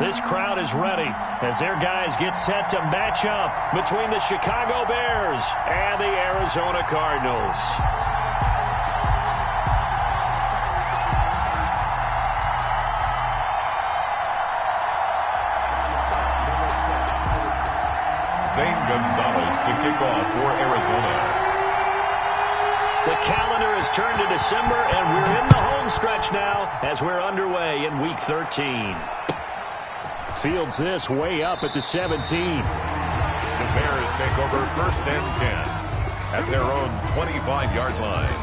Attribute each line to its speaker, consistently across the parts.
Speaker 1: This crowd is ready as their guys get set to match up between the Chicago Bears and the Arizona Cardinals.
Speaker 2: Zane Gonzalez to kick off for Arizona.
Speaker 1: The calendar has turned to December, and we're in the home stretch now as we're underway in Week 13. Fields this way up at the 17.
Speaker 2: The Bears take over 1st and 10 at their own 25-yard line.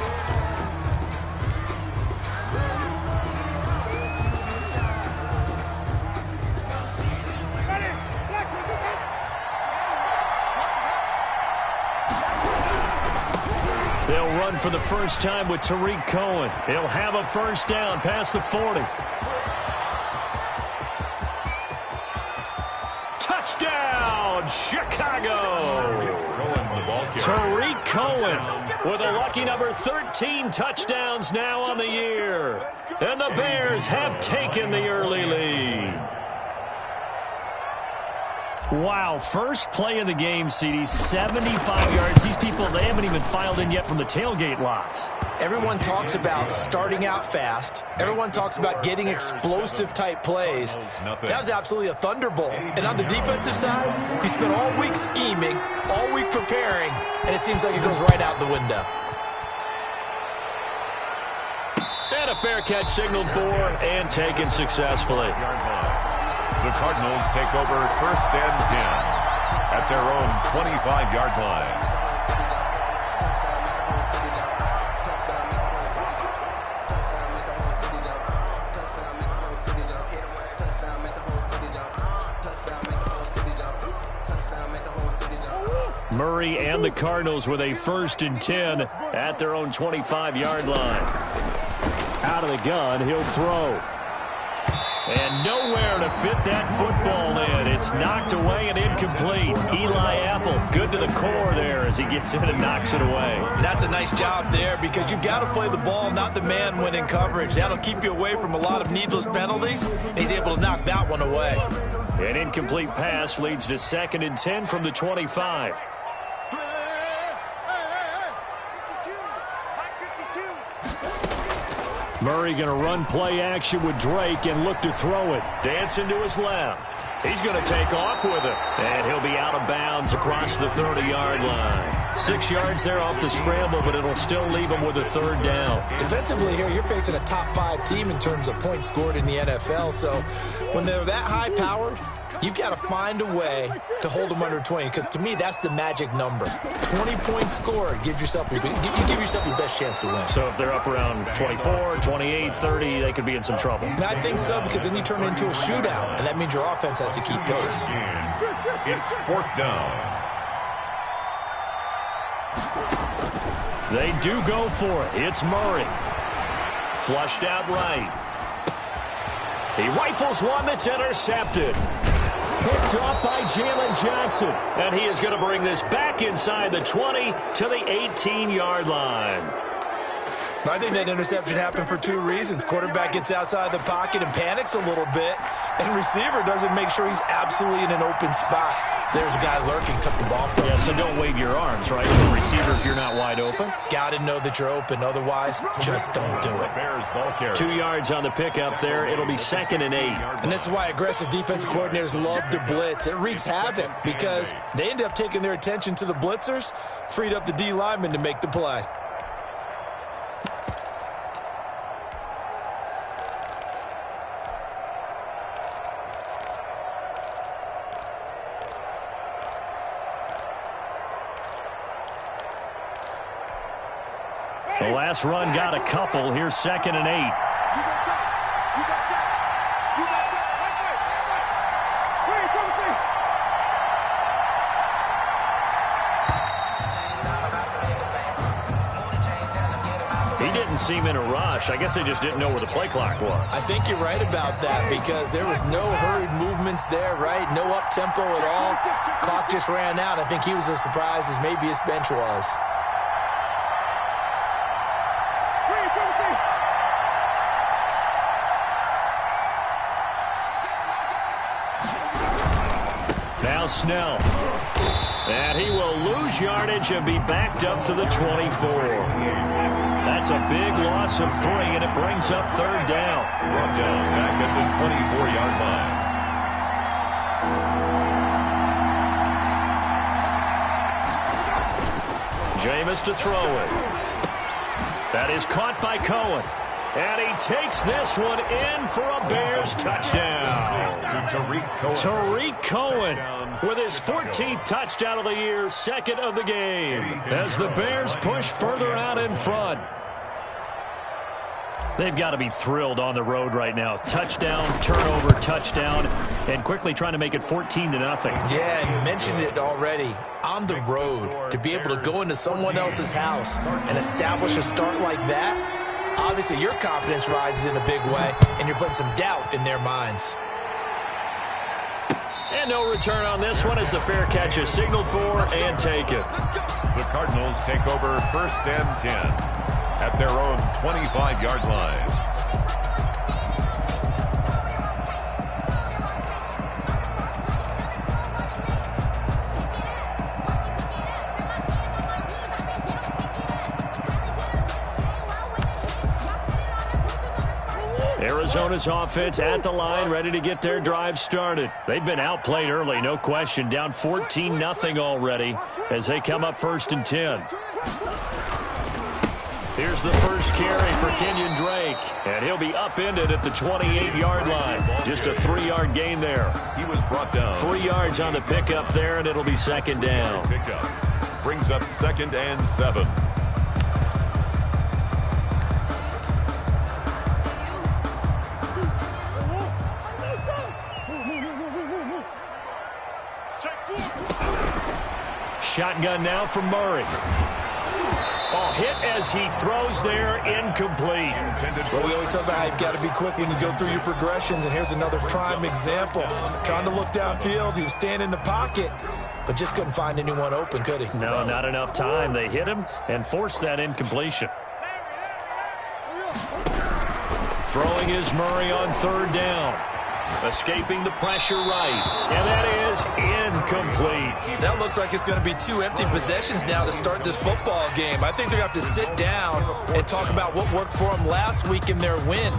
Speaker 1: They'll run for the first time with Tariq Cohen. He'll have a first down past the 40. Touchdown, Chicago! Tariq Cohen with a lucky number 13 touchdowns now on the year. And the Bears have taken the early lead. Wow, first play of the game, CD, 75 yards. These people, they haven't even filed in yet from the tailgate lots.
Speaker 3: Everyone talks about starting out fast. Everyone talks about getting explosive-type plays. That was absolutely a thunderbolt. And on the defensive side, you spent all week scheming, all week preparing, and it seems like it goes right out the window.
Speaker 1: And a fair catch signaled for and taken successfully.
Speaker 2: The Cardinals take over 1st and 10 at their own 25-yard line.
Speaker 1: Murray and the Cardinals with a 1st and 10 at their own 25-yard line. Out of the gun, he'll throw. And nowhere to fit that football in. It's knocked away and incomplete. Eli Apple, good to the core there as he gets in and knocks it away.
Speaker 3: And that's a nice job there because you've got to play the ball, not the man when in coverage. That'll keep you away from a lot of needless penalties, and he's able to knock that one away.
Speaker 1: An incomplete pass leads to 2nd and 10 from the 25. Murray going to run play action with Drake and look to throw it. Dancing to his left. He's going to take off with it. And he'll be out of bounds across the 30-yard line. 6 yards there off the scramble, but it'll still leave him with a 3rd down.
Speaker 3: Defensively here, you're facing a top 5 team in terms of points scored in the NFL. So when they're that high-powered, you've got to find a way to hold them under 20, because to me, that's the magic number. 20 points scored, you give yourself your best chance to win.
Speaker 1: So if they're up around 24, 28, 30, they could be in some trouble.
Speaker 3: I think so, because then you turn it into a shootout, and that means your offense has to keep pace.
Speaker 2: It's 4th down.
Speaker 1: They do go for it. It's Murray. Flushed out right. He rifles one that's intercepted. Picked off by Jalen Johnson. And he is going to bring this back inside the 20 to the 18-yard line.
Speaker 3: I think that interception happened for 2 reasons. Quarterback gets outside the pocket and panics a little bit, and receiver doesn't make sure he's absolutely in an open spot. So there's a guy lurking, took the ball from him.
Speaker 1: Yeah, so don't wave your arms, right, as a receiver if you're not wide open.
Speaker 3: Got to know that you're open. Otherwise, just don't do it.
Speaker 1: 2 yards on the pickup there. It'll be 2nd and 8.
Speaker 3: And this is why aggressive defensive coordinators love to blitz. It wreaks havoc because they end up taking their attention to the blitzers, freed up the D lineman to make the play.
Speaker 1: The last run got a couple. Here's 2nd and 8. He didn't seem in a rush. I guess they just didn't know where the play clock was.
Speaker 3: I think you're right about that because there was no hurried movements there, right? No up-tempo at all. Clock just ran out. I think he was as surprised as maybe his bench was.
Speaker 1: Now Snell. And he will lose yardage and be backed up to the 24. That's a big loss of 3, and it brings up third down.
Speaker 2: Brought down back at the 24-yard line.
Speaker 1: Jameis to throw it. That is caught by Cohen. And he takes this one in for a Bears touchdown.
Speaker 2: To
Speaker 1: Tariq Cohen with his 14th touchdown of the year, second of the game, as the Bears push further out in front. They've got to be thrilled on the road right now. Touchdown, turnover, touchdown, and quickly trying to make it 14-0.
Speaker 3: Yeah, you mentioned it already. On the road, to be able to go into someone else's house and establish a start like that, obviously your confidence rises in a big way, and you're putting some doubt in their minds.
Speaker 1: And no return on this one as the fair catch is signaled for and taken.
Speaker 2: The Cardinals take over 1st and 10 at their own 25-yard line.
Speaker 1: Arizona's offense at the line, ready to get their drive started. They've been outplayed early, no question. Down 14-0 already as they come up 1st and 10. Here's the first carry for Kenyon Drake, and he'll be upended at the 28-yard line. Just a 3-yard gain there.
Speaker 2: He was brought down.
Speaker 1: 3 yards on the pickup there, and it'll be second down.
Speaker 2: Pickup brings up 2nd and 7.
Speaker 1: Shotgun now from Murray. Oh, hit as he throws there, incomplete.
Speaker 3: Well, we always talk about how you've got to be quick when you go through your progressions, and here's another prime example. Trying to look downfield, he was standing in the pocket, but just couldn't find anyone open, could he?
Speaker 1: No, not enough time. They hit him and forced that incompletion. Throwing is Murray on 3rd down. Escaping the pressure right. And that is incomplete.
Speaker 3: That looks like it's going to be 2 empty possessions now to start this football game. I think they're going to have to sit down and talk about what worked for them last week in their win.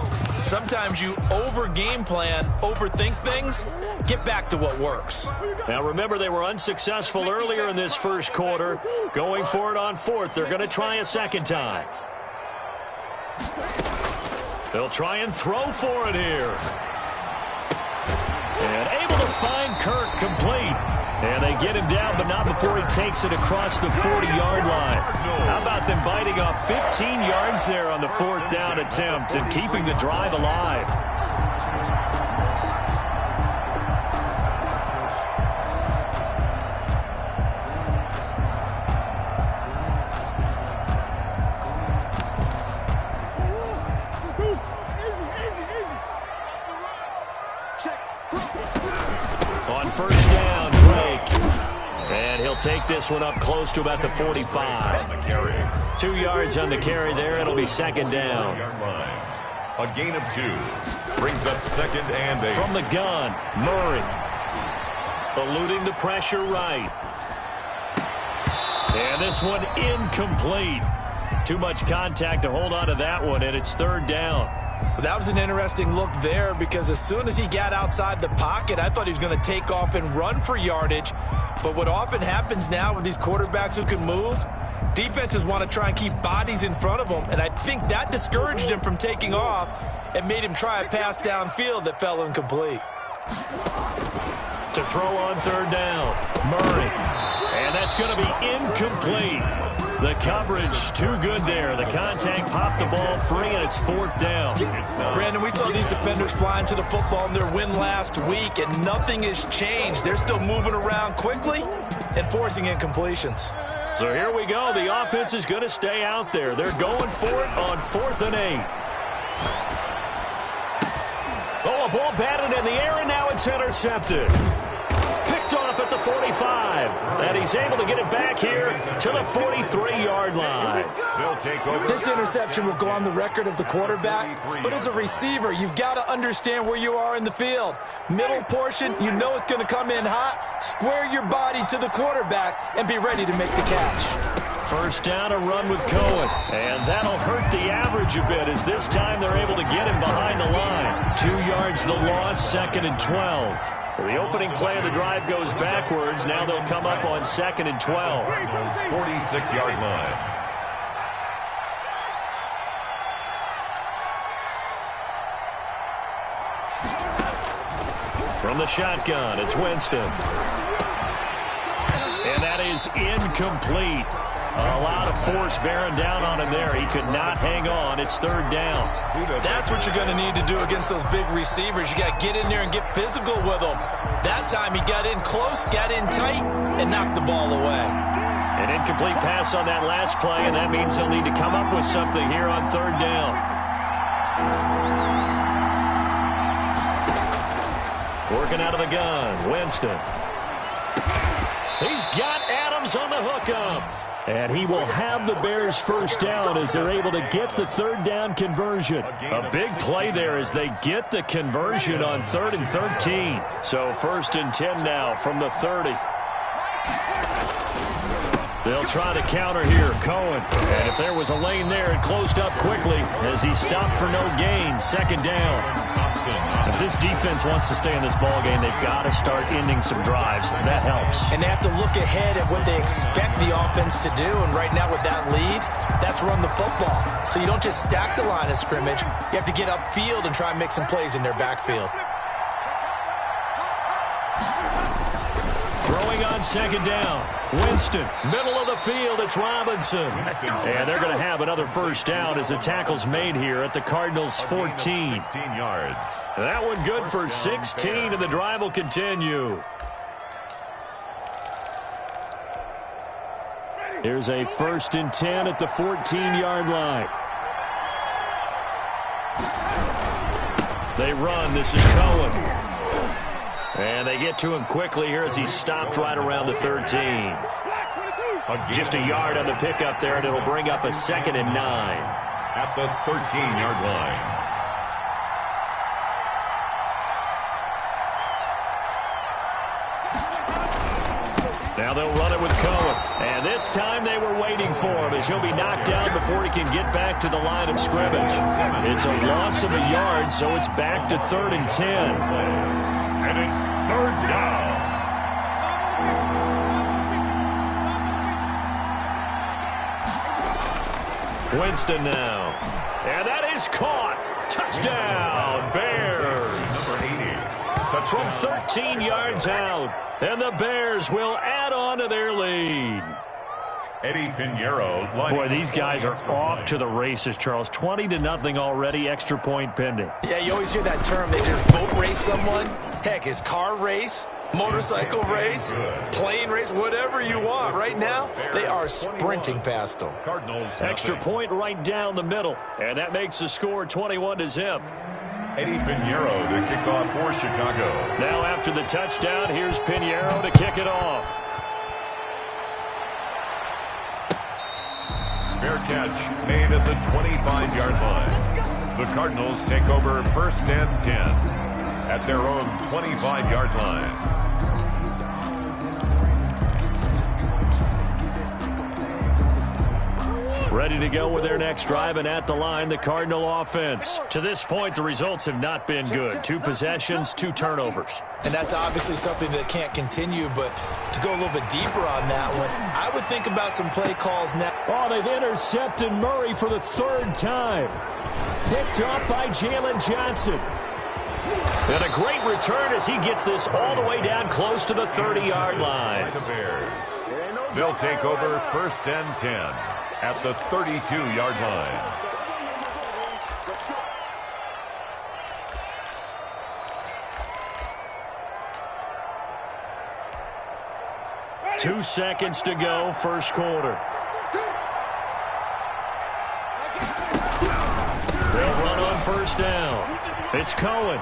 Speaker 3: Sometimes you over-game plan, overthink things, get back to what works.
Speaker 1: Now remember, they were unsuccessful earlier in this first quarter. Going for it on 4th. They're going to try a second time. They'll try and throw for it here. And able to find Kirk complete. And they get him down, but not before he takes it across the 40-yard line. How about them biting off 15 yards there on the 4th down attempt and keeping the drive alive? On 1st down, Drake. And he'll take this one up close to about the 45. 2 yards on the carry there. It'll be 2nd down.
Speaker 2: A gain of 2. Brings up 2nd and 8.
Speaker 1: From the gun, Murray. Eluding the pressure right. And this one incomplete. Too much contact to hold on to that one, and it's 3rd down.
Speaker 3: That was an interesting look there because as soon as he got outside the pocket, I thought he was going to take off and run for yardage. But what often happens now with these quarterbacks who can move, defenses want to try and keep bodies in front of them, and I think that discouraged him from taking off and made him try a pass downfield that fell incomplete.
Speaker 1: To throw on 3rd down, Murray. And that's going to be incomplete. The coverage too good there. The contact popped the ball free, and it's 4th down.
Speaker 3: Brandon, we saw these defenders flying to the football in their win last week, and nothing has changed. They're still moving around quickly and forcing incompletions.
Speaker 1: So here we go. The offense is going to stay out there. They're going for it on 4th and 8. Oh, a ball batted in the air, and now it's intercepted. Picked off at the 45. And he's able to get it back here to the 43-yard line.
Speaker 2: They'll take over.
Speaker 3: This interception will go on the record of the quarterback, but as a receiver, you've got to understand where you are in the field. Middle portion, you know it's going to come in hot. Square your body to the quarterback and be ready to make the catch.
Speaker 1: First down, a run with Cohen. And that'll hurt the average a bit as this time they're able to get him behind the line. 2 yards the loss, 2nd and 12. So the opening play of the drive goes backwards. Now they'll come up on 2nd and 12.
Speaker 2: 46-yard line.
Speaker 1: From the shotgun, it's Winston. And that is incomplete. A lot of force bearing down on him there. He could not hang on. It's 3rd down.
Speaker 3: That's what you're going to need to do against those big receivers. You got to get in there and get physical with them. That time he got in close, got in tight, and knocked the ball away.
Speaker 1: An incomplete pass on that last play, and that means they'll need to come up with something here on 3rd down. Working out of the gun, Winston. He's got Adams on the hookup. And he will have the Bears first down as they're able to get the 3rd down conversion. A big play there as they get the conversion on 3rd and 13. So 1st and 10 now from the 30. They'll try to counter here, Cohen. And if there was a lane there, it closed up quickly as he stopped for no gain. 2nd down. If this defense wants to stay in this ballgame, they've got to start ending some drives. That helps.
Speaker 3: And they have to look ahead at what they expect the offense to do. And right now with that lead, that's run the football. So you don't just stack the line of scrimmage. You have to get upfield and try and make some plays in their backfield.
Speaker 1: Throwing on 2nd down. Winston, middle of the field, it's Robinson. And they're going to have another first down as the tackle's made here at the Cardinals' 14.
Speaker 2: 16 yards.
Speaker 1: That one good for 16, and the drive will continue. Here's a 1st and 10 at the 14-yard line. They run. This is Cohen. And they get to him quickly here as he stopped right around the 13. Just a yard on the pickup there, and it'll bring up a 2nd and 9.
Speaker 2: At the 13-yard line.
Speaker 1: Now they'll run it with Cohen. And this time they were waiting for him as he'll be knocked down before he can get back to the line of scrimmage. It's a loss of a yard, so it's back to 3rd and 10.
Speaker 2: And it's 3rd down.
Speaker 1: Winston now. And that is caught. Touchdown, Bears.
Speaker 2: Number 80.
Speaker 1: From 13 yards out. And the Bears will add on to their lead.
Speaker 2: Eddie Pinheiro.
Speaker 1: Boy, these guys are off to the races, Charles. 20-0 already, extra point pending.
Speaker 3: Yeah, you always hear that term. They just boat race someone. Heck, it's car race, motorcycle race, plane race, whatever you want. Right now, they are sprinting past them.
Speaker 2: Cardinals.
Speaker 1: Extra point right down the middle. And that makes the score 21-0.
Speaker 2: Eddie Pinheiro to kick off for Chicago.
Speaker 1: Now after the touchdown, here's Pinheiro to kick it off.
Speaker 2: Fair catch made at the 25-yard line. The Cardinals take over 1st and 10 at their own 25-yard line.
Speaker 1: Ready to go with their next drive, and at the line, the Cardinal offense. To this point, the results have not been good. 2 possessions, 2 turnovers.
Speaker 3: And that's obviously something that can't continue, but to go a little bit deeper on that one, I would think about some play calls now.
Speaker 1: Oh, they've intercepted Murray for the 3rd time. Picked up by Jalen Johnson. And a great return as he gets this all the way down close to the 30-yard line.
Speaker 2: The Bears. They'll take over 1st and 10 at the 32-yard line.
Speaker 1: Two seconds to go, first quarter. They'll run on first down. It's Cohen.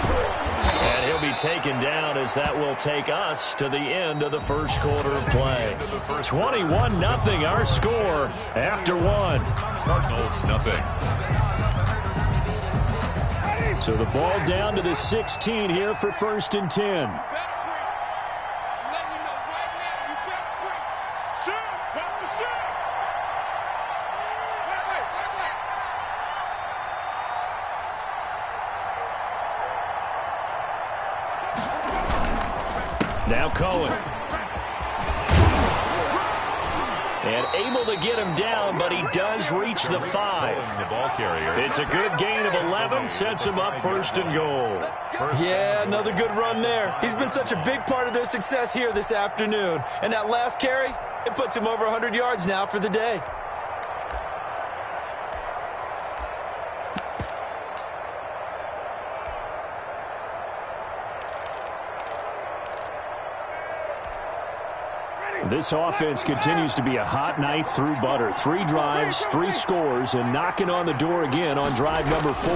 Speaker 1: And he'll be taken down as that will take us to the end of the first quarter of play. 21-0 our score after one.
Speaker 2: Cardinals nothing.
Speaker 1: So the ball down to the 16 here for 1st and 10. Now Cohen. And able to get him down, but he does reach the 5.
Speaker 2: The ball carrier.
Speaker 1: It's a good gain of 11, sets him up 1st and goal.
Speaker 3: Yeah, another good run there. He's been such a big part of their success here this afternoon. And that last carry, it puts him over 100 yards now for the day.
Speaker 1: This offense continues to be a hot knife through butter. 3 drives, 3 scores, and knocking on the door again on drive number 4.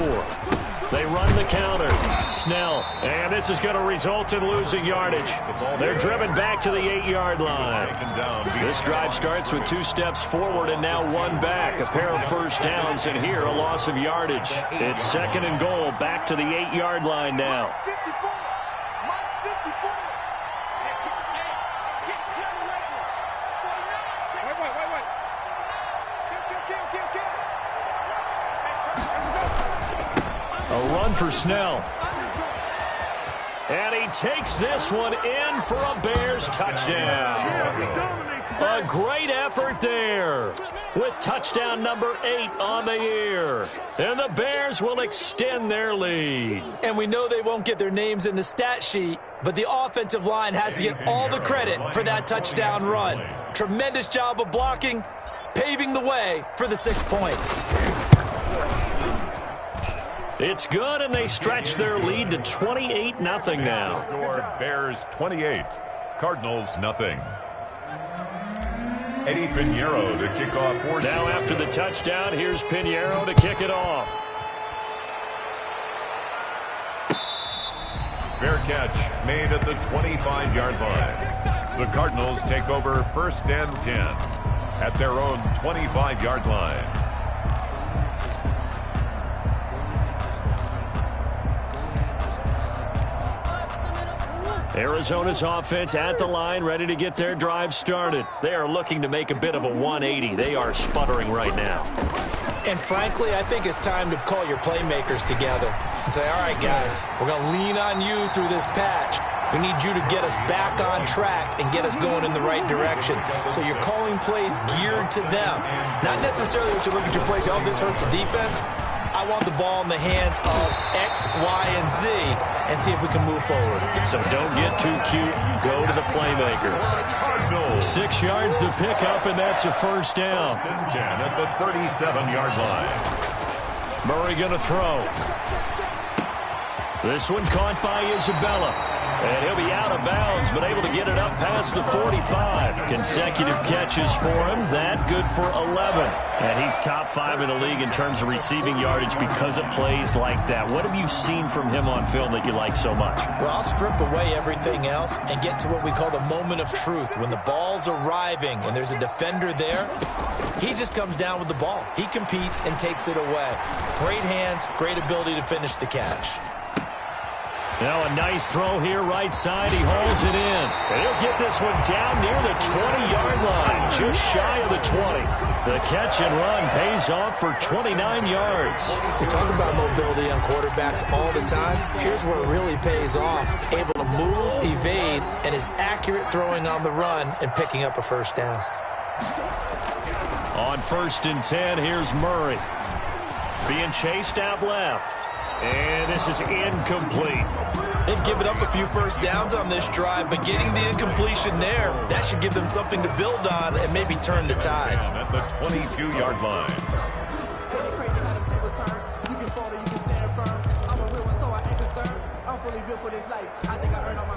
Speaker 1: They run the counter. Snell. And this is going to result in losing yardage. They're driven back to the 8-yard line. This drive starts with 2 steps forward and now 1 back. A pair of first downs, and here a loss of yardage. It's 2nd and goal, back to the 8-yard line now. A run for Snell. And he takes this one in for a Bears touchdown. A great effort there with touchdown number 8 on the year. And the Bears will extend their lead.
Speaker 3: And we know they won't get their names in the stat sheet, but the offensive line has to get all the credit for that touchdown run. Tremendous job of blocking, paving the way for the 6 points.
Speaker 1: It's good, and they stretch their lead to 28-0 now.
Speaker 2: Score Bears 28, Cardinals nothing. Eddie Pinheiro to kick off.
Speaker 1: Now after the touchdown, here's Pinheiro to kick it off.
Speaker 2: Fair catch made at the 25-yard line. The Cardinals take over 1st and 10 at their own 25-yard line.
Speaker 1: Arizona's offense at the line, ready to get their drive started. They are looking to make a bit of a 180. They are sputtering right now.
Speaker 3: And frankly, I think it's time to call your playmakers together and say, all right, guys, we're going to lean on you through this patch. We need you to get us back on track and get us going in the right direction. So you're calling plays geared to them. Not necessarily what you look at your plays, oh, this hurts the defense. I want the ball in the hands of X, Y, and Z and see if we can move forward.
Speaker 1: So don't get too cute. Go to the playmakers. 6 yards the pickup, and that's a first down.
Speaker 2: 10 at the 37-yard line.
Speaker 1: Murray going to throw. This one caught by Isabella. And he'll be out of bounds, but able to get it up past the 45. Consecutive catches for him. That good for 11. And he's top 5 in the league in terms of receiving yardage because of plays like that. What have you seen from him on film that you like so much?
Speaker 3: Well, I'll strip away everything else and get to what we call the moment of truth. When the ball's arriving and there's a defender there, he just comes down with the ball. He competes and takes it away. Great hands, great ability to finish the catch.
Speaker 1: Now a nice throw here right side. He hauls it in. And he'll get this one down near the 20-yard line, just shy of the 20. The catch and run pays off for 29 yards.
Speaker 3: We talk about mobility on quarterbacks all the time. Here's where it really pays off. Able to move, evade, and is accurate throwing on the run and picking up a first down.
Speaker 1: On 1st and 10, here's Murray. Being chased out left. And this is incomplete.
Speaker 3: They've given up a few first downs on this drive, but getting the incompletion there, that should give them something to build on and maybe turn the tide.
Speaker 2: At the 22-yard line.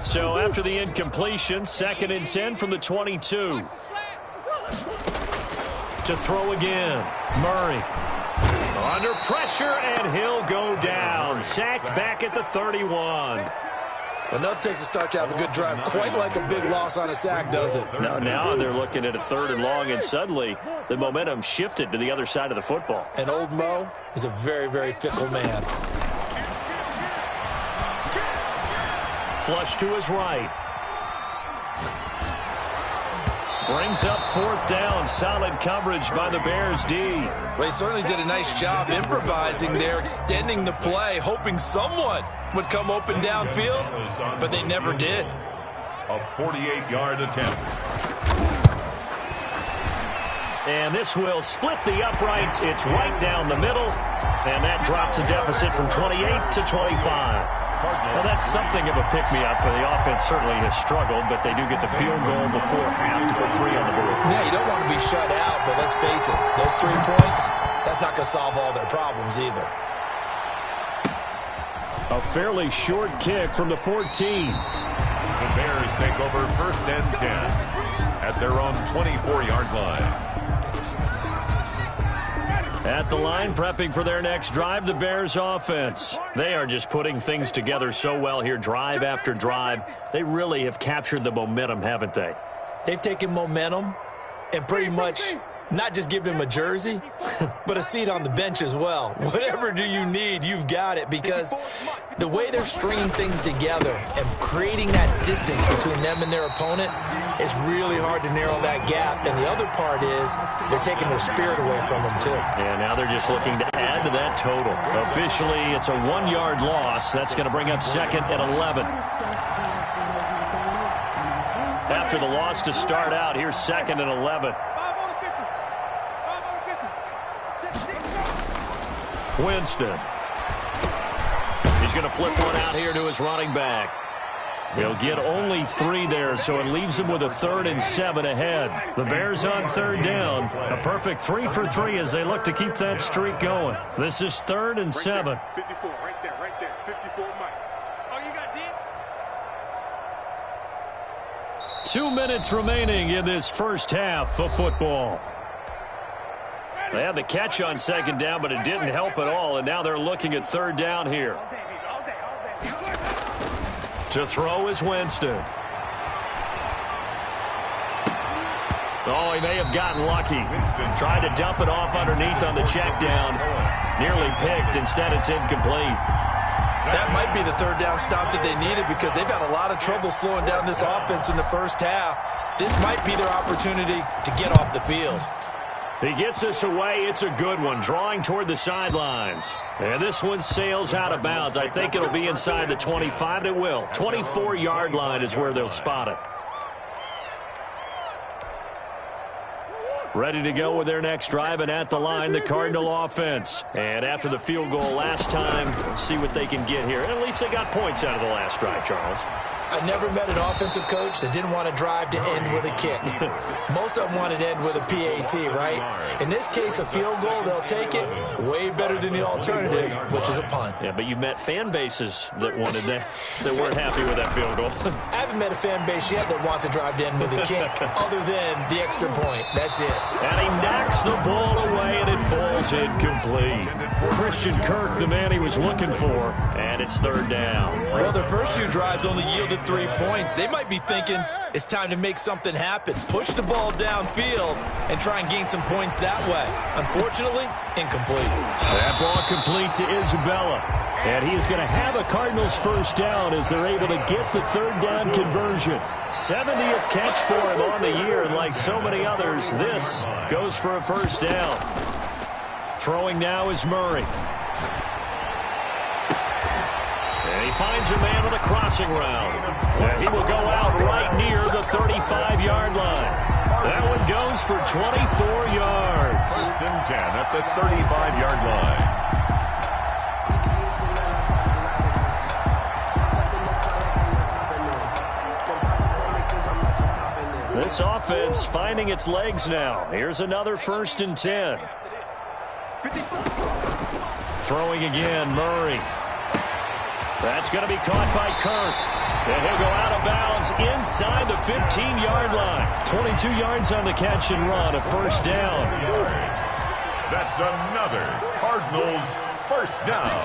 Speaker 1: So after the incompletion, 2nd and 10 from the 22. To throw again, Murray. Under pressure, and he'll go down. Sacked back at the 31.
Speaker 3: Enough takes a start to have a good drive. Quite like a big loss on a sack, does it?
Speaker 1: No, now they're looking at a 3rd and long, and suddenly the momentum shifted to the other side of the football.
Speaker 3: And old Mo is a very, very fickle man.
Speaker 1: Flush to his right. Brings up 4th down. Solid coverage by the Bears D.
Speaker 3: Well, he certainly did a nice job improvising there, extending the play, hoping someone would come open downfield, but they never did.
Speaker 2: A 48-yard attempt.
Speaker 1: And this will split the uprights. It's right down the middle, and that drops a deficit from 28 to 25. Well, that's something of a pick-me-up. The offense certainly has struggled, but they do get the field goal before half to put 3 on the board.
Speaker 3: Yeah, you don't want to be shut out, but let's face it, those 3 points, that's not going to solve all their problems either.
Speaker 1: A fairly short kick from the 14.
Speaker 2: The Bears take over 1st and 10 at their own 24-yard line.
Speaker 1: At the line, prepping for their next drive, the Bears offense. They are just putting things together so well here, drive after drive. They really have captured the momentum, haven't they?
Speaker 3: They've taken momentum and pretty much not just given him a jersey, but a seat on the bench as well. Whatever do you need, you've got it, because the way they're stringing things together and creating that distance between them and their opponent, it's really hard to narrow that gap. And the other part is they're taking their spirit away from them, too.
Speaker 1: Yeah, now they're just looking to add to that total. Officially, it's a 1-yard loss. That's going to bring up 2nd and 11. After the loss to start out, here's 2nd and 11. Winston. He's going to flip one out here to his running back. He'll get only 3 there, so it leaves him with a 3rd and 7 ahead. The Bears on 3rd down. A perfect 3 for 3 as they look to keep that streak going. This is 3rd and 7.
Speaker 4: 54, right there. 54, Mike. Oh, you got 10?
Speaker 1: 2 minutes remaining in this first half of football. They had the catch on 2nd down, but it didn't help at all, and now they're looking at 3rd down here. To throw is Winston. Oh, he may have gotten lucky. Tried to dump it off underneath on the check down. Nearly picked. Instead, it's incomplete.
Speaker 3: That might be the 3rd down stop that they needed, because they've had a lot of trouble slowing down this offense in the first half. This might be their opportunity to get off the field.
Speaker 1: He gets this away. It's a good one, drawing toward the sidelines. And this one sails out of bounds. I think it'll be inside the 25. It will. 24-yard line is where they'll spot it. Ready to go with their next drive, and at the line, the Cardinal offense. And after the field goal last time, we'll see what they can get here. And at least they got points out of the last drive, Charles.
Speaker 3: I never met an offensive coach that didn't want to drive to end with a kick. Most of them wanted to end with a PAT, right? In this case, a field goal, they'll take it. Way better than the alternative, which is a punt.
Speaker 1: Yeah, but you've met fan bases that wanted that weren't happy with that field goal.
Speaker 3: I haven't met a fan base yet that wants to drive to end with a kick, other than the extra point. That's it.
Speaker 1: And he knocks the ball away, and it falls incomplete. Christian Kirk, the man he was looking for, and it's 3rd down.
Speaker 3: Well, their first 2 drives only yielded 3 points. They might be thinking it's time to make something happen. Push the ball downfield and try and gain some points that way. Unfortunately, incomplete.
Speaker 1: That ball complete to Isabella. And he is going to have a Cardinals first down as they're able to get the 3rd down conversion. 70th catch for him on the year, and like so many others, this goes for a first down. Throwing now is Murray. And he finds a man on the crossing route. And he will go out right near the 35-yard line. That one goes for 24 yards.
Speaker 2: 1st and 10 at the 35-yard line.
Speaker 1: This offense finding its legs now. Here's another 1st and 10. Throwing again, Murray. That's going to be caught by Kirk. And he'll go out of bounds inside the 15-yard line. 22 yards on the catch and run, a first down.
Speaker 2: That's another Cardinals first down.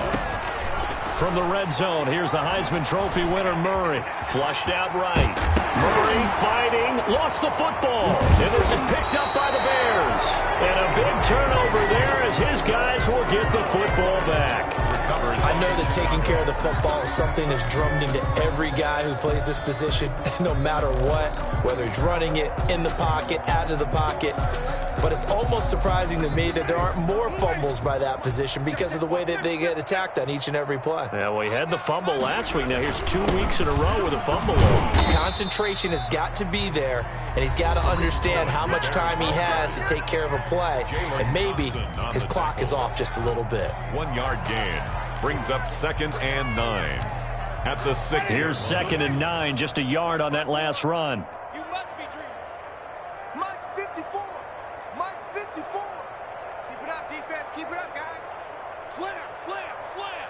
Speaker 1: From the red zone, here's the Heisman Trophy winner, Murray. Flushed out right. Murray fighting, lost the football. And this is picked up by the Bears. And a big turnover there as his guys will get the football back.
Speaker 3: I know that taking care of the football is something that's drummed into every guy who plays this position, no matter what, whether he's running it, in the pocket, out of the pocket. But it's almost surprising to me that there aren't more fumbles by that position because of the way that they get attacked on each and every play.
Speaker 1: Yeah, well, he had the fumble last week. Now here's 2 weeks in a row with a fumble loss.
Speaker 3: Concentration has got to be there, and he's got to understand how much time he has to take care of a play. And maybe his clock is off just a little bit.
Speaker 2: 1 yard gain brings up 2nd and 9 at the 6.
Speaker 1: Here's 2nd and 9, just a yard on that last run.
Speaker 4: You must be dreaming. Mike's 54. Mike's 54. Keep it up, defense. Keep it up, guys. Slam, slam, slam.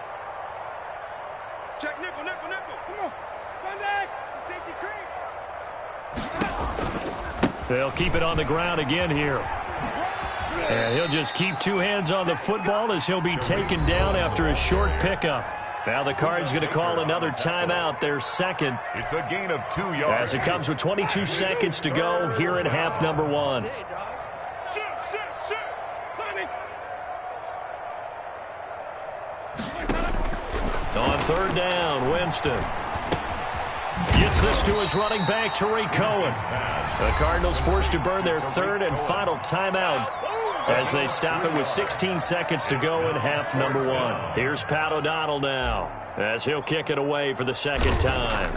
Speaker 4: Check nickel, nickel, nickel. Come on. Contact. It's a safety creep.
Speaker 1: They'll keep it on the ground again here. And he'll just keep 2 hands on the football as he'll be taken down after a short pickup. Now the Card's going to call another timeout, their second.
Speaker 2: It's a gain of 2 yards.
Speaker 1: As it comes with 22 seconds to go here in half number 1. On 3rd down, Winston gets this to his running back, Tariq Cohen. The Cardinals forced to burn their 3rd and final timeout as they stop it with 16 seconds to go in half number 1. Here's Pat O'Donnell now as he'll kick it away for the 2nd time.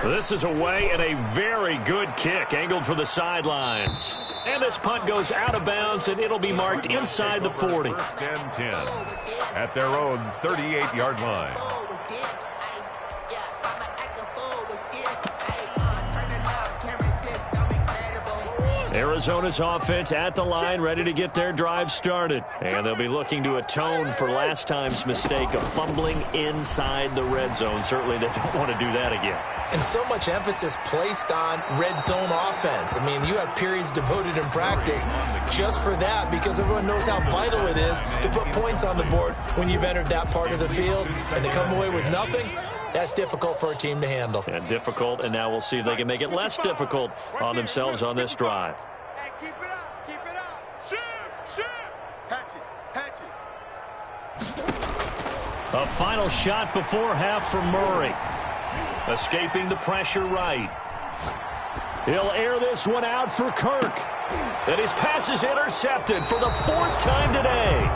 Speaker 1: This is away and a very good kick angled for the sidelines. And this punt goes out of bounds, and it'll be marked inside the 40.
Speaker 2: 1st and 10 at their own 38-yard line.
Speaker 1: Arizona's offense at the line, ready to get their drive started. And they'll be looking to atone for last time's mistake of fumbling inside the red zone. Certainly they don't want to do that again.
Speaker 3: And so much emphasis placed on red zone offense. I mean, you have periods devoted in practice just for that because everyone knows how vital it is to put points on the board when you've entered that part of the field. And to come away with nothing, that's difficult for a team to handle.
Speaker 1: And difficult, and now we'll see if they can make it less difficult on themselves on this drive.
Speaker 4: Hey, keep it up, keep it up. Shoot, shoot. Hatch it, hatch it.
Speaker 1: A final shot before half for Murray. Escaping the pressure right. He'll air this one out for Kirk. And his pass is intercepted for the 4th time today.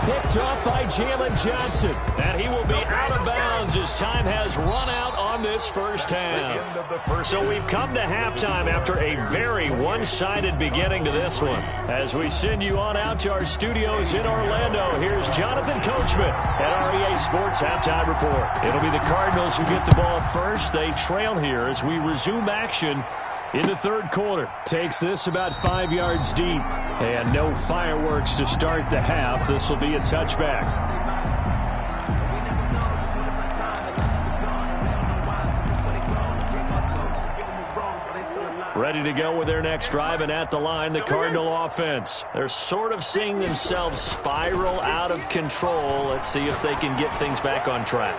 Speaker 1: Picked up by Jalen Johnson. And he will be out of bounds as time has run out on this first half. So we've come to halftime after a very one-sided beginning to this one. As we send you on out to our studios in Orlando, here's Jonathan Coachman at REA Sports Halftime Report. It'll be the Cardinals who get the ball first. They trail here as we resume action in the 3rd quarter. Takes this about 5 yards deep. And no fireworks to start the half. This will be a touchback. Ready to go with their next drive, and at the line, the Cardinal offense. They're sort of seeing themselves spiral out of control. Let's see if they can get things back on track.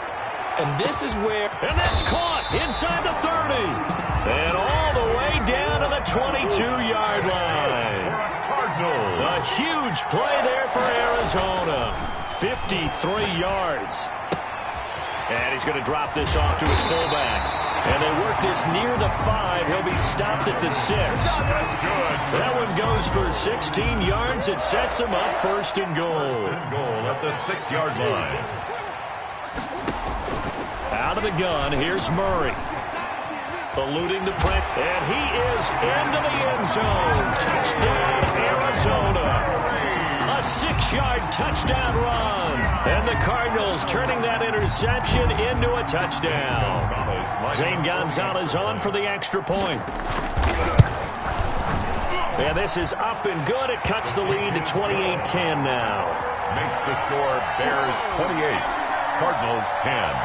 Speaker 3: And this is where...
Speaker 1: And that's caught inside the 30. And all the way down to the 22-yard line. A huge play there for Arizona. 53 yards. And he's going to drop this off to his fullback. And they work this near the 5. He'll be stopped at the 6.
Speaker 2: That's good.
Speaker 1: That one goes for 16 yards. It sets him up 1st and goal.
Speaker 2: 1st and goal at the 6-yard line.
Speaker 1: Out of the gun, here's Murray. Eluding the press, and he is into the end zone. Touchdown, Arizona. A 6-yard touchdown run. And the Cardinals turning that interception into a touchdown. Zane Gonzalez on for the extra point. And this is up and good. It cuts the lead to 28-10 now.
Speaker 2: Makes the score Bears 28, Cardinals 10.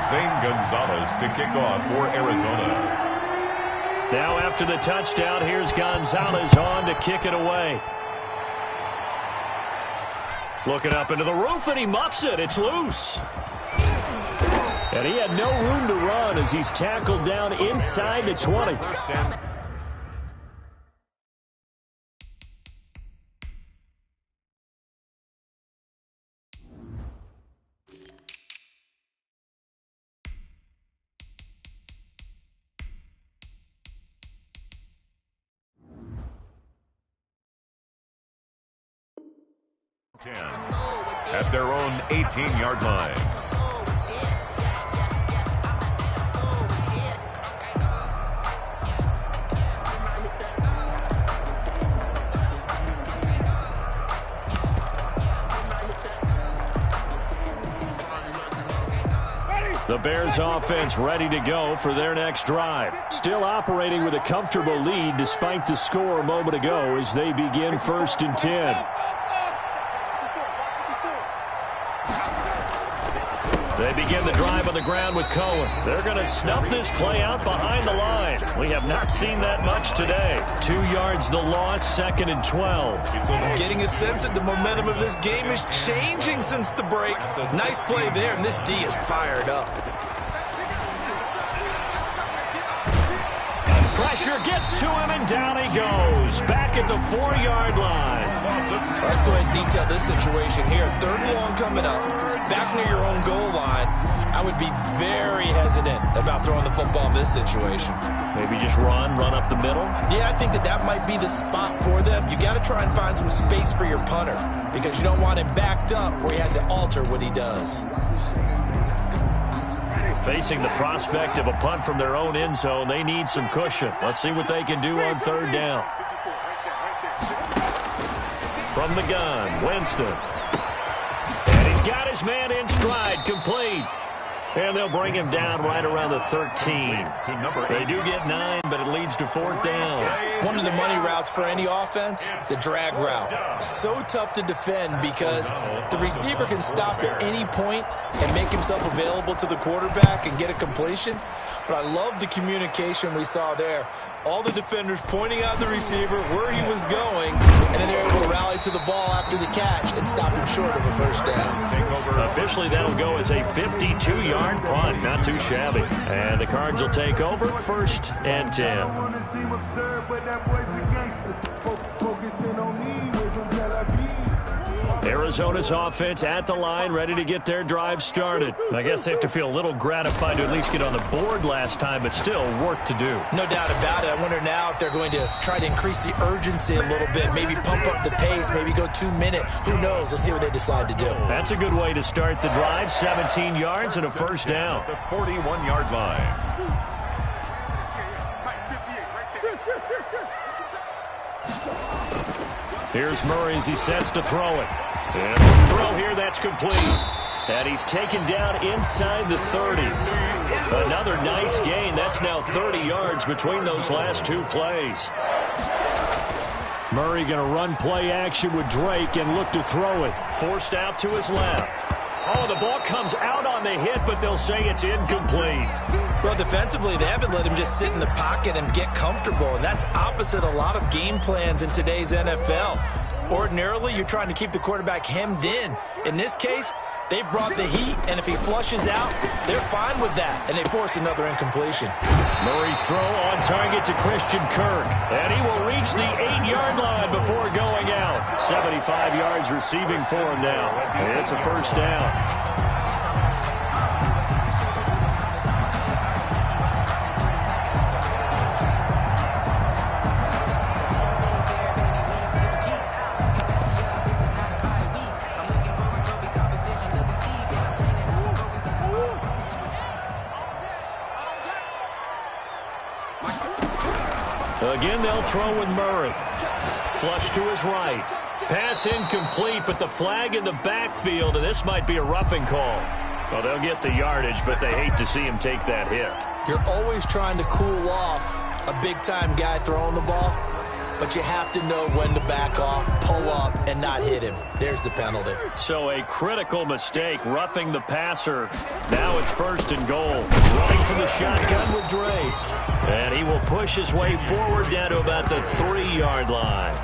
Speaker 2: Zane Gonzalez to kick off for Arizona.
Speaker 1: Now after the touchdown, here's Gonzalez on to kick it away. Looking up into the roof, and he muffs it. It's loose. And he had no room to run as he's tackled down inside the 20.
Speaker 2: First and 10 at their own 18-yard line.
Speaker 1: The Bears offense ready to go for their next drive. Still operating with a comfortable lead despite the score a moment ago as they begin 1st and 10. They begin the drive on the ground with Cohen. They're going to snuff this play out behind the line. We have not seen that much today. 2 yards the loss, 2nd and 12.
Speaker 3: I'm getting a sense that the momentum of this game is changing since the break. Nice play there, and this D is fired up.
Speaker 1: Pressure gets to him, and down he goes. Back at the 4-yard line.
Speaker 3: Let's go ahead and detail this situation here. 3rd and long coming up. Back near your own goal line. I would be very hesitant about throwing the football in this situation.
Speaker 1: Maybe just run up the middle?
Speaker 3: Yeah, I think that might be the spot for them. You got to try and find some space for your punter because you don't want him backed up where he has to alter what he does.
Speaker 1: Facing the prospect of a punt from their own end zone, they need some cushion. Let's see what they can do on 3rd down. From the gun, Winston. And he's got his man in stride, complete. And they'll bring him down right around the 13. They do get 9, but it leads to 4th down.
Speaker 3: One of the money routes for any offense, the drag route. So tough to defend because the receiver can stop at any point and make himself available to the quarterback and get a completion. But I love the communication we saw there. All the defenders pointing out the receiver, where he was going, and then they're able to rally to the ball after the catch and stop him short of a 1st down.
Speaker 1: Officially, that'll go as a 52-yard punt. Not too shabby. And the Cards will take over 1st and 10. Arizona's offense at the line, ready to get their drive started. I guess they have to feel a little gratified to at least get on the board last time, but still work to do.
Speaker 3: No doubt about it. I wonder now if they're going to try to increase the urgency a little bit, maybe pump up the pace, maybe go 2-minute. Who knows? Let's see what they decide to do.
Speaker 1: That's a good way to start the drive. 17 yards and a 1st down.
Speaker 2: The 41-yard line.
Speaker 1: Here's Murray as he sets to throw it. And the throw here, that's complete. And he's taken down inside the 30. Another nice gain. That's now 30 yards between those last 2 plays. Murray going to run play action with Drake and look to throw it. Forced out to his left. Oh, the ball comes out on the hit, but they'll say it's incomplete.
Speaker 3: Well, defensively, they haven't let him just sit in the pocket and get comfortable, and that's opposite a lot of game plans in today's NFL. Ordinarily, you're trying to keep the quarterback hemmed in. In this case, they brought the heat, and if he flushes out, they're fine with that, and they force another incompletion.
Speaker 1: Murray's throw on target to Christian Kirk, and he will reach the 8-yard line before going out. 75 yards receiving for him now. It's a 1st down. Again, they'll throw with Murray. Flush to his right. Pass incomplete, but the flag in the backfield, and this might be a roughing call. Well, they'll get the yardage, but they hate to see him take that hit.
Speaker 3: You're always trying to cool off a big-time guy throwing the ball, but you have to know when to back off, pull up, and not hit him. There's the penalty.
Speaker 1: So a critical mistake, roughing the passer. Now it's 1st and goal. Running from the shotgun with Drake. And he will push his way forward down to about the 3-yard line.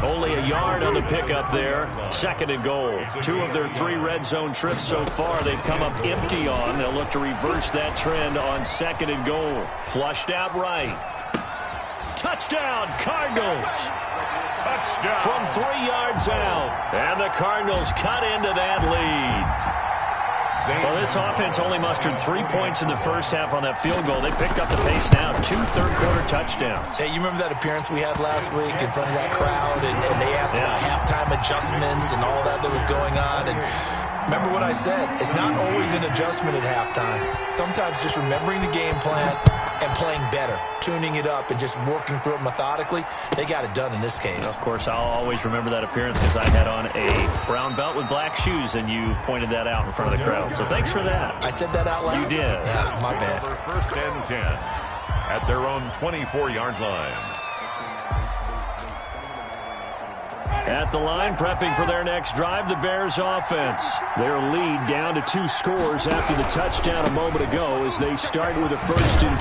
Speaker 1: Only a yard on the pickup there. 2nd and goal. 2 of their 3 red zone trips so far they've come up empty on. They'll look to reverse that trend on 2nd and goal. Flushed out right. Touchdown, Cardinals.
Speaker 2: Touchdown.
Speaker 1: From 3 yards out. And the Cardinals cut into that lead. Well, this offense only mustered 3 points in the first half on that field goal. They picked up the pace now. 2 third-quarter touchdowns.
Speaker 3: Hey, you remember that appearance we had last week in front of that crowd, and they asked about halftime adjustments and all that was going on, and remember what I said. It's not always an adjustment at halftime. Sometimes just remembering the game plan and playing better, tuning it up and just working through it methodically. They got it done in this case.
Speaker 1: Of course, I'll always remember that appearance because I had on a brown belt with black shoes, and you pointed that out in front of the crowd. So thanks for that.
Speaker 3: I said that out loud?
Speaker 1: You did.
Speaker 3: Yeah, my bad.
Speaker 2: 1st and 10 at their own 24-yard line.
Speaker 1: At the line, prepping for their next drive, the Bears offense. Their lead down to 2 scores after the touchdown a moment ago as they start with a 1st and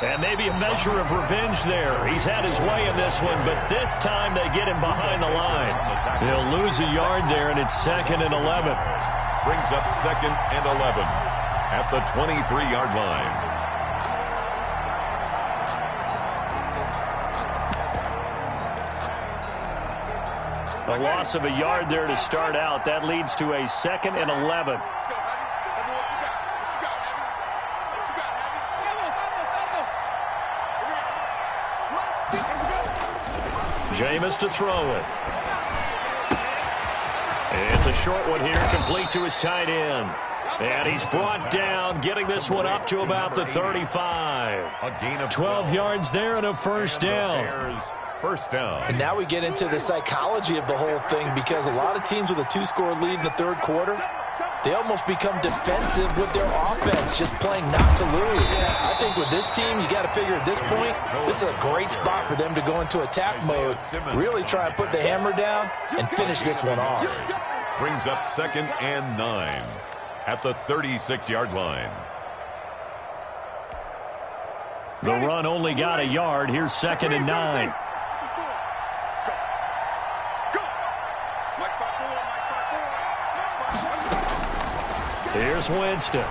Speaker 1: 10. And maybe a measure of revenge there. He's had his way in this one, but this time they get him behind the line. He'll lose a yard there, and it's 2nd and 11.
Speaker 2: Brings up 2nd and 11 at the 23-yard line.
Speaker 1: A loss of a yard there to start out. That leads to a 2nd and 11.
Speaker 4: Let's go, Heavy. Let me know what you got. What you got, Heavy? What you got, Heavy?
Speaker 1: Jameis to throw it. It's a short one here, complete to his tight end. And he's brought down, getting this one up to about the 35.
Speaker 2: A gain of
Speaker 1: 12 yards there and a 1st down.
Speaker 2: 1st down.
Speaker 3: And now we get into the psychology of the whole thing, because a lot of teams with a 2-score lead in the 3rd quarter, they almost become defensive with their offense, just playing not to lose. I think with this team, you got to figure at this point, this is a great spot for them to go into attack mode, really try and put the hammer down and finish this one off.
Speaker 2: Brings up 2nd and 9 at the 36-yard line.
Speaker 1: The run only got a yard. Here's 2nd and 9. Here's Winston.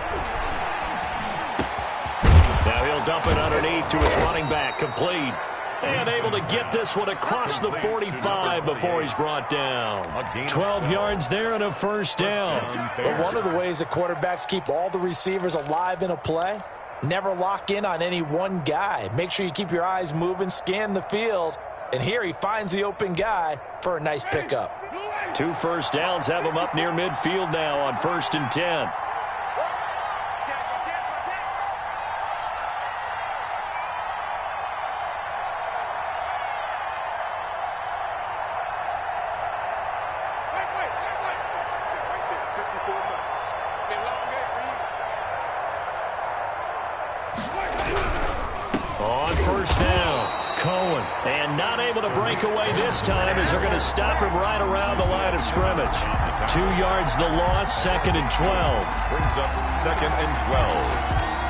Speaker 1: Now he'll dump it underneath to his running back. Complete. And able to get this one across the 45 before he's brought down. 12 yards there and a 1st down.
Speaker 3: But one of the ways the quarterbacks keep all the receivers alive in a play, never lock in on any one guy. Make sure you keep your eyes moving, scan the field. And here he finds the open guy for a nice pickup.
Speaker 1: 2 1st downs have him up near midfield now on 1st and 10. On 1st down, Cohen. And not able to break away this time as they're going to stop him right around the line of scrimmage. 2 yards the loss, 2nd and 12.
Speaker 2: Brings up 2nd and 12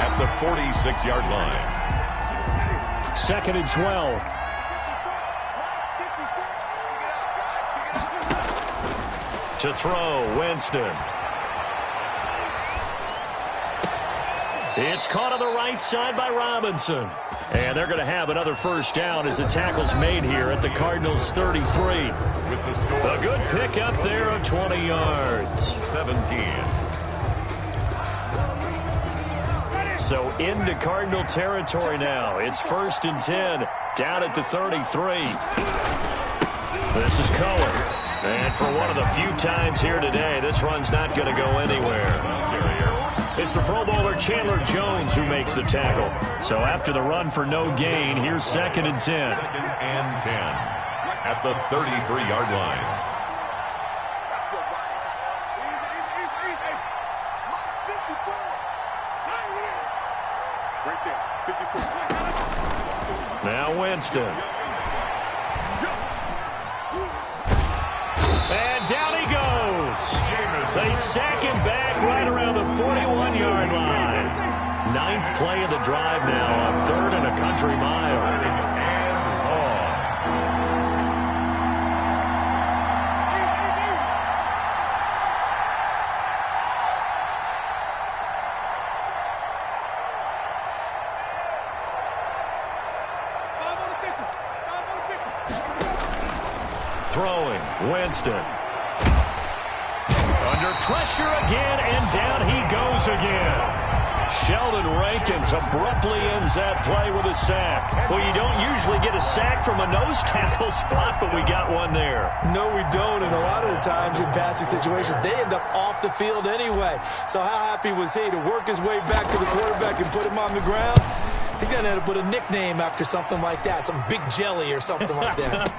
Speaker 2: at the 46-yard line.
Speaker 1: 2nd and 12. To throw, Winston. It's caught on the right side by Robinson. And they're going to have another 1st down as the tackle's made here at the Cardinals' 33.
Speaker 2: With the score,
Speaker 1: A good pickup there of 20 yards.
Speaker 2: 17.
Speaker 1: So into Cardinal territory now. It's 1st and 10, down at the 33. This is Cohen. And for one of the few times here today, this run's not going to go anywhere. It's the Pro Bowler Chandler Jones who makes the tackle. So after the run for no gain, here's 2nd and 10.
Speaker 2: 2nd and 10 at the 33-yard line.
Speaker 1: Now Winston. And down he goes. They sack him back right around the 41-yard line. 9th play of the drive now on 3rd and a country mile. throwing. Winston. Under pressure again, and down he goes again. Sheldon Rankins abruptly ends that play with a sack. Well, you don't usually get a sack from a nose tackle spot, but we got one there.
Speaker 3: No, we don't, and a lot of the times in passing situations, they end up off the field anyway. So how happy was he to work his way back to the quarterback and put him on the ground? He's going to end up with a nickname after something like that, some Big Jelly or something like that.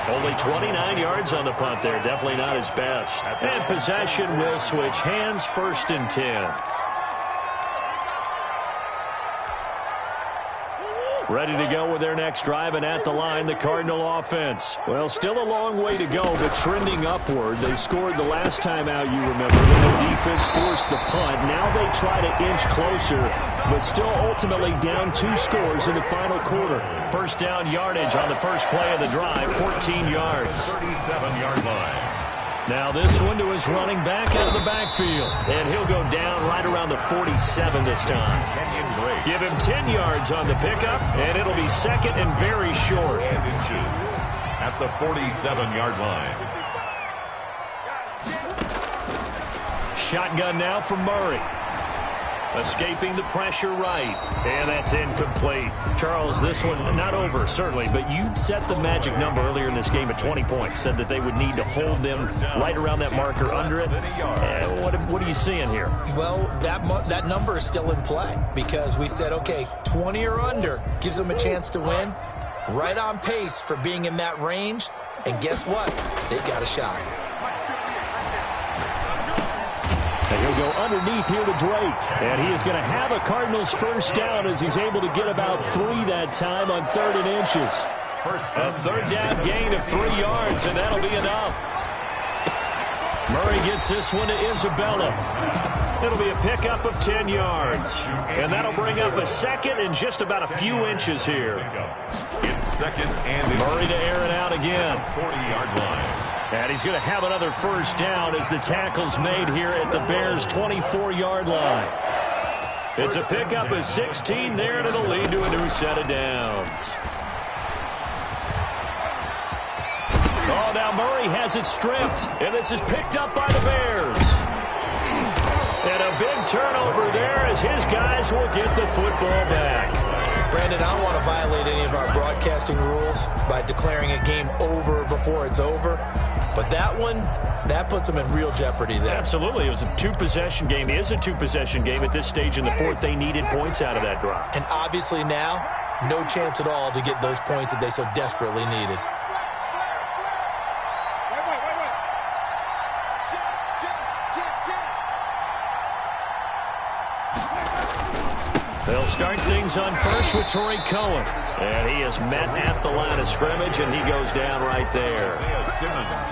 Speaker 1: Only 29 yards on the punt there. Definitely not his best. And possession will switch hands, 1st and 10. Ready to go with their next drive, and at the line, the Cardinal offense. Well, still a long way to go, but trending upward. They scored the last time out, you remember. Then the defense forced the punt. Now they try to inch closer, but still ultimately down 2 scores in the final quarter. First down yardage on the first play of the drive, 14 yards.
Speaker 2: 37-yard line.
Speaker 1: Now this one to his running back out of the backfield. And he'll go down right around the 47 this time. Give him 10 yards on the pickup, and it'll be 2nd and very short.
Speaker 2: And inches at the 47-yard line.
Speaker 1: Shotgun now from Murray. Escaping the pressure right. And that's incomplete. Charles, this one not over, certainly, but you set the magic number earlier in this game at 20 points. Said that they would need to hold them right around that marker under it. And what are you seeing here?
Speaker 3: Well, that number is still in play because we said, okay, 20 or under gives them a chance to win. Right on pace for being in that range. And guess what? They've got a shot.
Speaker 1: And he'll go underneath here to Drake. And he is going to have a Cardinals first down as he's able to get about 3 that time on 3rd and inches. A 3rd down gain of 3 yards, and that'll be enough. Murray gets this one to Isabella. It'll be a pickup of 10 yards. And that'll bring up a 2nd and just about a few inches here.
Speaker 2: It's 2nd and
Speaker 1: Murray to air it out again.
Speaker 2: 40-yard line.
Speaker 1: And he's going to have another first down as the tackle's made here at the Bears' 24-yard line. It's a pickup of 16 there, and it'll lead to a new set of downs. Oh, now Murray has it stripped, and this is picked up by the Bears. And a big turnover there as his guys will get the football back.
Speaker 3: Brandon, I don't want to violate any of our broadcasting rules by declaring a game over before it's over. But that one, that puts them in real jeopardy there.
Speaker 1: Absolutely. It was a 2-possession game. It is a 2-possession game at this stage in the 4th. They needed points out of that drive.
Speaker 3: And obviously now, no chance at all to get those points that they so desperately needed.
Speaker 1: They'll start things on first with Torrey Cohen. And he is met at the line of scrimmage, and he goes down right there.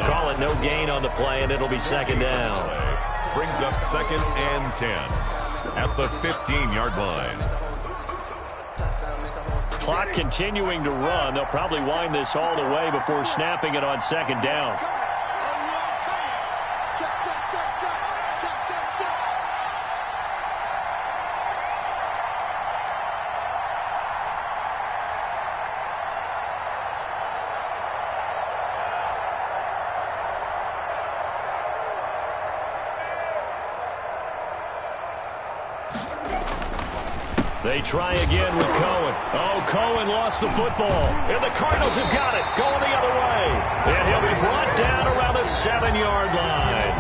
Speaker 1: Call it no gain on the play, and it'll be 2nd down.
Speaker 2: Brings up 2nd and 10 at the 15-yard line.
Speaker 1: Clock continuing to run. They'll probably wind this all the way before snapping it on 2nd down. They try again with Cohen. Oh, Cohen lost the football. And the Cardinals have got it. Going the other way. And he'll be brought down around the 7-yard line.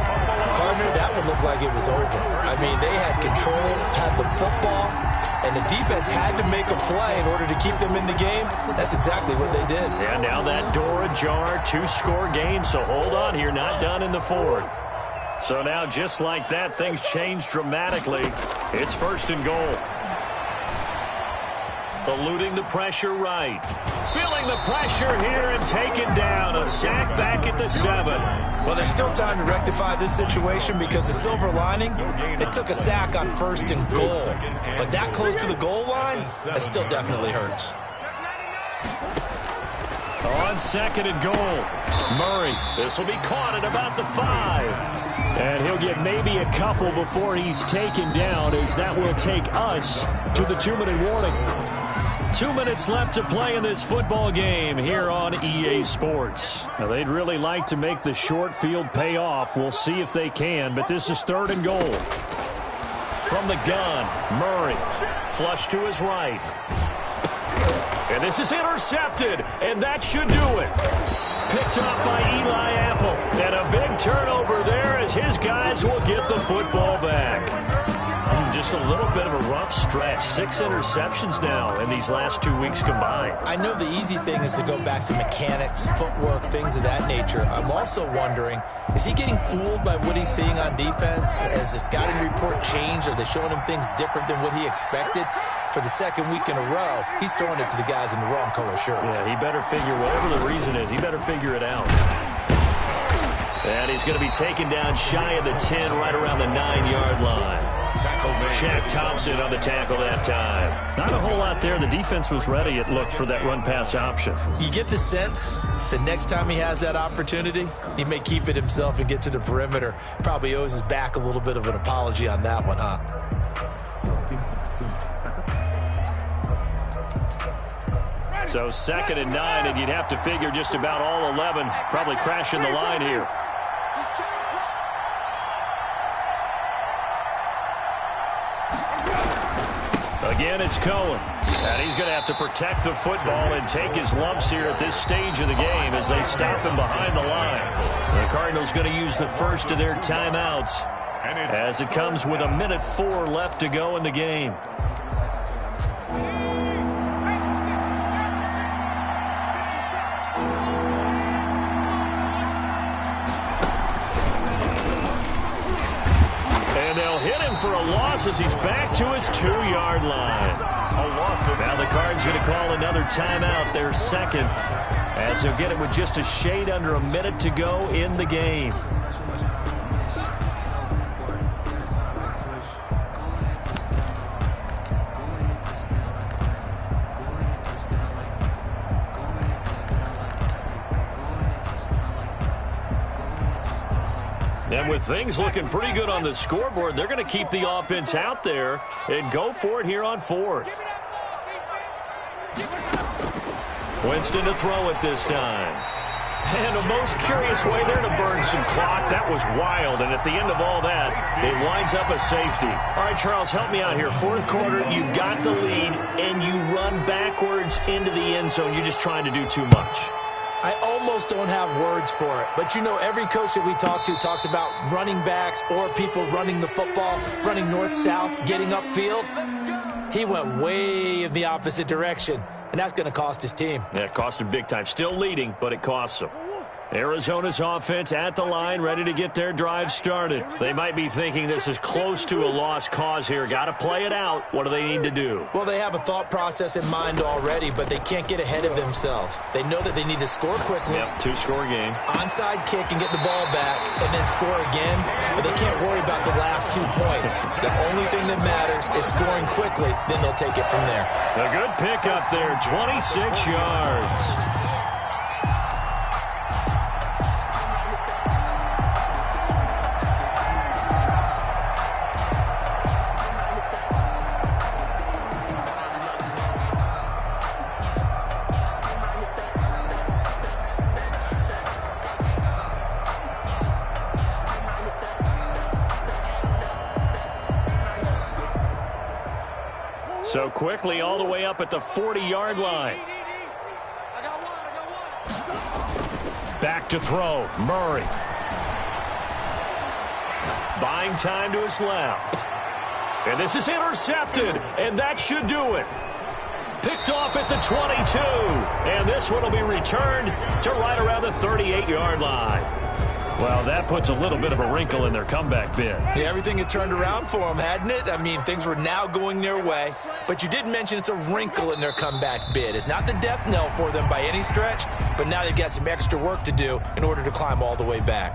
Speaker 3: Partner, that one looked like it was over. I mean, they had control, had the football, and the defense had to make a play in order to keep them in the game. That's exactly what they did.
Speaker 1: And now that door ajar, 2-score game. So hold on here, not done in the 4th. So now just like that, things change dramatically. It's 1st and goal. Eluding the pressure right. Feeling the pressure here and taken down. A sack back at the 7.
Speaker 3: Well, there's still time to rectify this situation because the silver lining, it took a sack on 1st and goal. But that close to the goal line, that still definitely hurts.
Speaker 1: On 2nd and goal. Murray, this will be caught at about the 5. And he'll get maybe a couple before he's taken down, as that will take us to the 2-minute warning. 2 minutes left to play in this football game here on EA Sports. Now, they'd really like to make the short field pay off. We'll see if they can, but this is 3rd and goal. From the gun, Murray, flush to his right. And this is intercepted, and that should do it. Picked off by Eli Apple. And a big turnover there as his guys will get the football back. Just a little bit of a rough stretch. 6 interceptions now in these last 2 weeks combined.
Speaker 3: I know the easy thing is to go back to mechanics, footwork, things of that nature. I'm also wondering, is he getting fooled by what he's seeing on defense? Has the scouting report changed? Are they showing him things different than what he expected? For the 2nd week in a row, he's throwing it to the guys in the wrong color shirts.
Speaker 1: Yeah, he better figure, whatever the reason is, he better figure it out. And he's going to be taken down shy of the 10, right around the 9-yard line. Shaq Thompson on the tackle that time. Not a whole lot there. The defense was ready, it looked, for that run-pass option.
Speaker 3: You get the sense that next time he has that opportunity, he may keep it himself and get to the perimeter. Probably owes his back a little bit of an apology on that one, huh?
Speaker 1: So 2nd and 9, and you'd have to figure just about all 11 probably crashing the line here. Again, it's Cohen. And he's going to have to protect the football and take his lumps here at this stage of the game as they stop him behind the line. The Cardinals going to use the first of their timeouts as it comes with 1:04 left to go in the game. Hit him for a loss as he's back to his 2-yard line. Now the Cards going to call another timeout, their 2nd, as they'll get it with just a shade under a minute to go in the game. And with things looking pretty good on the scoreboard, they're going to keep the offense out there and go for it here on 4th. Winston to throw it this time. And the most curious way there to burn some clock. That was wild. And at the end of all that, it winds up a safety. All right, Charles, help me out here. 4th quarter, you've got the lead, and you run backwards into the end zone. You're just trying to do too much.
Speaker 3: I almost don't have words for it. But, you know, every coach that we talk to talks about running backs or people running the football, running north-south, getting upfield. He went way in the opposite direction, and that's going to cost his team.
Speaker 1: Yeah, it cost him big time. Still leading, but it costs him. Arizona's offense at the line, ready to get their drive started. They might be thinking this is close to a lost cause here. Got to play it out. What do they need to do?
Speaker 3: Well, they have a thought process in mind already, but they can't get ahead of themselves. They know that they need to score quickly.
Speaker 1: Yep, 2-score game.
Speaker 3: Onside kick and get the ball back, and then score again. But they can't worry about the last 2 points. The only thing that matters is scoring quickly. Then they'll take it from there.
Speaker 1: A good pickup there, 26 yards. So quickly all the way up at the 40-yard line. Back to throw, Murray. Buying time to his left. And this is intercepted, and that should do it. Picked off at the 22, and this one will be returned to right around the 38-yard line. Well, that puts a little bit of a wrinkle in their comeback bid.
Speaker 3: Yeah, everything had turned around for them, hadn't it? I mean, things were now going their way. But you did mention it's a wrinkle in their comeback bid. It's not the death knell for them by any stretch, but now they've got some extra work to do in order to climb all the way back.